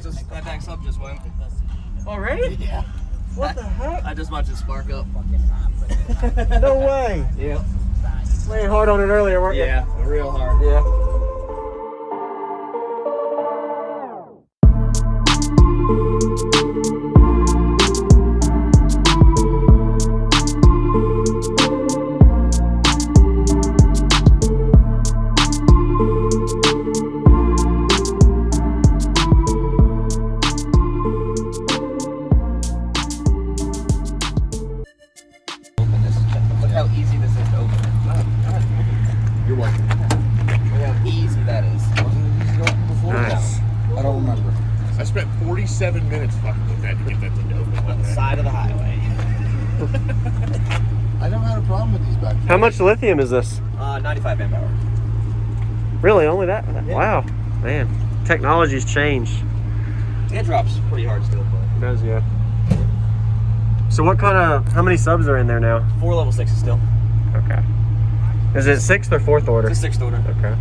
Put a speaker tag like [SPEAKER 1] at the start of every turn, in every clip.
[SPEAKER 1] That back sub just went.
[SPEAKER 2] Already?
[SPEAKER 1] Yeah.
[SPEAKER 2] What the heck?
[SPEAKER 1] I just watched it spark up.
[SPEAKER 2] No way.
[SPEAKER 1] Yeah.
[SPEAKER 2] Laying hard on it earlier, weren't you?
[SPEAKER 1] Yeah, real hard.
[SPEAKER 2] Yeah.
[SPEAKER 1] Look how easy this is to open it.
[SPEAKER 3] You're welcome.
[SPEAKER 1] Look how easy that is.
[SPEAKER 3] Wasn't it easy to open before?
[SPEAKER 2] Nice.
[SPEAKER 3] No, I don't remember.
[SPEAKER 4] I spent 47 minutes fucking with that to get that thing to open.
[SPEAKER 1] On the side of the highway.
[SPEAKER 3] I never had a problem with these back then.
[SPEAKER 2] How much lithium is this?
[SPEAKER 1] 95 amp hour.
[SPEAKER 2] Really? Only that?
[SPEAKER 1] Yeah.
[SPEAKER 2] Wow. Man. Technology's changed.
[SPEAKER 1] It drops pretty hard still, but.
[SPEAKER 2] It does, yeah. So what kind of, how many subs are in there now?
[SPEAKER 1] 4 level 6s still.
[SPEAKER 2] Okay. Is it 6th or 4th order?
[SPEAKER 1] It's a 6th order.
[SPEAKER 2] Okay.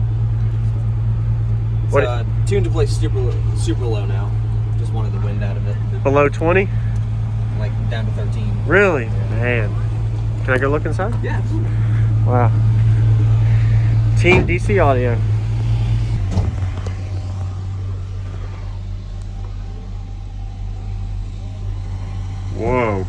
[SPEAKER 1] It's
[SPEAKER 2] What-
[SPEAKER 1] tuned to play super low now. Just wanted the wind out of it.
[SPEAKER 2] Below 20?
[SPEAKER 1] Like down to 13.
[SPEAKER 2] Really? Man. Can I go look inside?
[SPEAKER 1] Yeah, absolutely.
[SPEAKER 2] Wow. Team DC Audio. Whoa.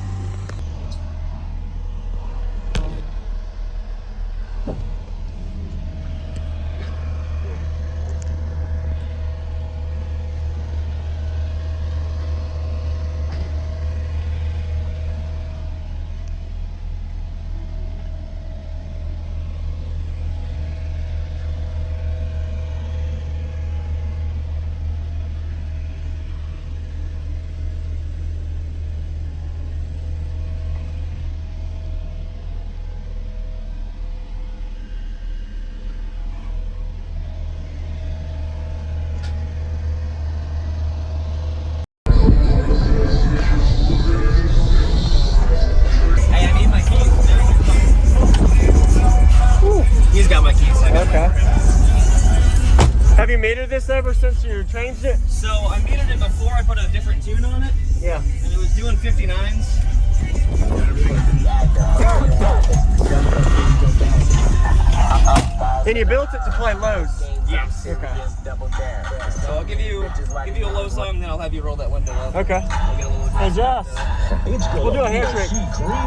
[SPEAKER 1] Hey, I need my keys. He's got my keys.
[SPEAKER 2] Okay. Have you metered this ever since you changed it?
[SPEAKER 1] So I metered it before I put a different tune on it,
[SPEAKER 2] Yeah.
[SPEAKER 1] and it was doing 59s.
[SPEAKER 2] And you built it to play lows.
[SPEAKER 1] Yes.
[SPEAKER 2] Okay.
[SPEAKER 1] So I'll give you a low song, then I'll have you roll that window up.
[SPEAKER 2] Okay.
[SPEAKER 1] I'll get a little
[SPEAKER 2] Hey, Josh. We'll do a hair trick.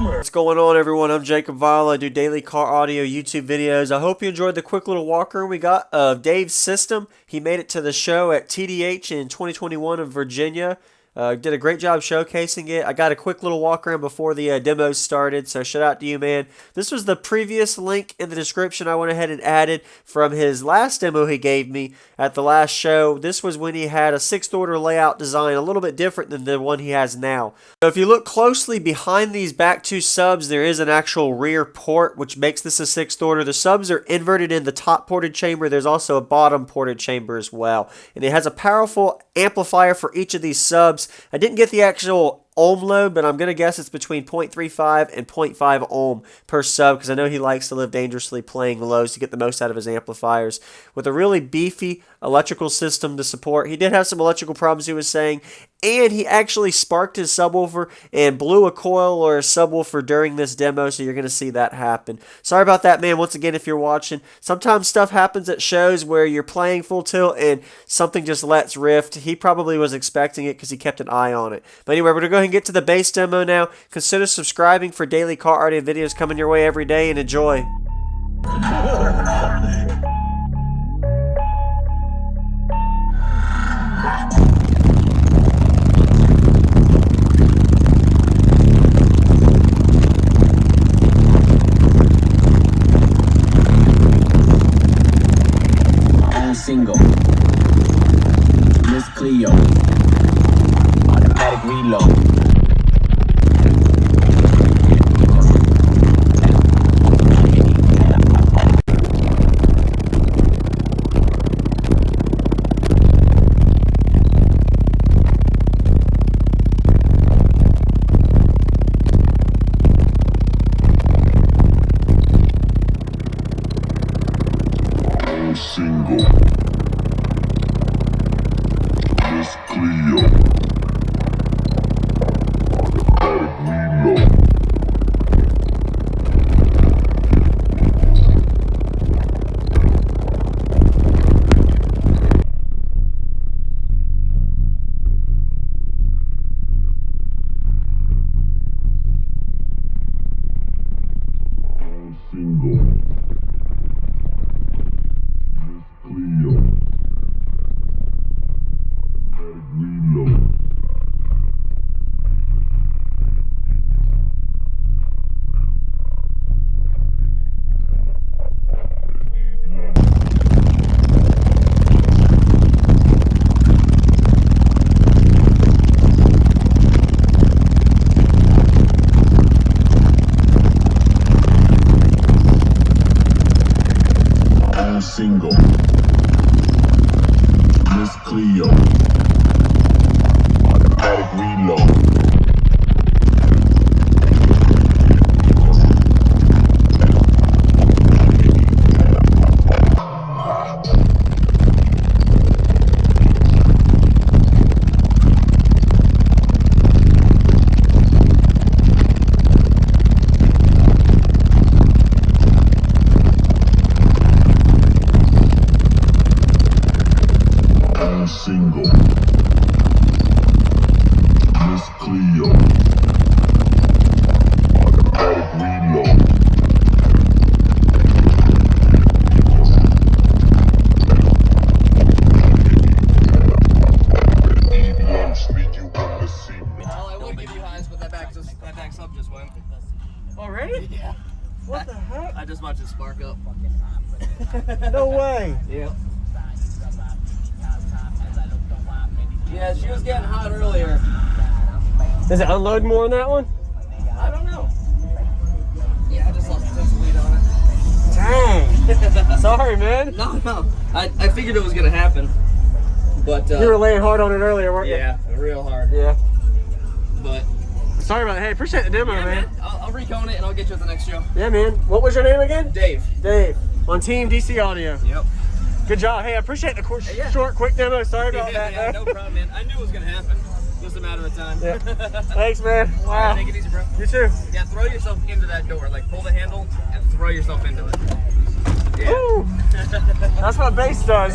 [SPEAKER 2] What's going on, everyone? I'm JacobViral. I do daily car audio YouTube videos. I hope you enjoyed the quick little walker we got of Dave's system. He made it to the show at TDH in 2021 in Virginia. Did a great job showcasing it. I got a quick little walk around before the demos started, so shout out to you, man. This was the previous link in the description I went ahead and added from his last demo he gave me at the last show. This was when he had a 6th order layout design, a little bit different than the one he has now. So if you look closely behind these back two subs, there is an actual rear port, which makes this a 6th order. The subs are inverted in the top ported chamber. There's also a bottom ported chamber as well. And it has a powerful amplifier for each of these subs. I didn't get the actual ohm load, but I'm going to guess it's between 0.35 and 0.5 ohm per sub, because I know he likes to live dangerously playing lows to get the most out of his amplifiers. With a really beefy electrical system to support. He did have some electrical problems, he was saying, and he actually sparked his subwoofer and blew a coil or a subwoofer during this demo, so you're going to see that happen. Sorry about that, man, once again, if you're watching. Sometimes stuff happens at shows where you're playing full tilt and something just lets rift. He probably was expecting it because he kept an eye on it. But anyway, we're going to go ahead and get to the bass demo now. Consider subscribing for daily car audio videos coming your way every day, and enjoy.
[SPEAKER 5] Single, Miss Cleo, automatic reload. Single. Miss Single. Miss Cleo. Automatic reload. Single. Miss Cleo. Automatic reload. Eat lunch, think you want to see me.
[SPEAKER 1] Well, I would give you highs, but that back sub just went.
[SPEAKER 2] Already?
[SPEAKER 1] Yeah.
[SPEAKER 2] What the heck?
[SPEAKER 1] I just watched it spark up.
[SPEAKER 2] No way.
[SPEAKER 1] Yeah. Yeah, she was getting hot earlier.
[SPEAKER 2] Does it unload more on that one?
[SPEAKER 1] I don't know. Yeah, I just lost a sense of lead on it.
[SPEAKER 2] Dang. Sorry, man.
[SPEAKER 1] No. I figured it was gonna happen, but
[SPEAKER 2] You were laying hard on it earlier, weren't you?
[SPEAKER 1] yeah, real hard.
[SPEAKER 2] Yeah.
[SPEAKER 1] But
[SPEAKER 2] Sorry about that. Hey, appreciate the demo,
[SPEAKER 1] yeah,
[SPEAKER 2] man.
[SPEAKER 1] I'll recone it and I'll get you at the next show.
[SPEAKER 2] Yeah, man. What was your name again?
[SPEAKER 1] Dave.
[SPEAKER 2] Dave. On Team DC Audio.
[SPEAKER 1] Yep.
[SPEAKER 2] Good job. Hey, I appreciate the
[SPEAKER 1] Yeah.
[SPEAKER 2] short, quick demo. Sorry about
[SPEAKER 1] Yeah,
[SPEAKER 2] that.
[SPEAKER 1] no problem, man. I knew it was gonna happen. Just a matter of time.
[SPEAKER 2] Yeah. Thanks, man.
[SPEAKER 1] All
[SPEAKER 2] Wow.
[SPEAKER 1] right, take it easy, bro.
[SPEAKER 2] You too.
[SPEAKER 1] Yeah, throw yourself into that door. Like, pull the handle and throw yourself into it. Yeah.
[SPEAKER 2] Woo. That's what bass does.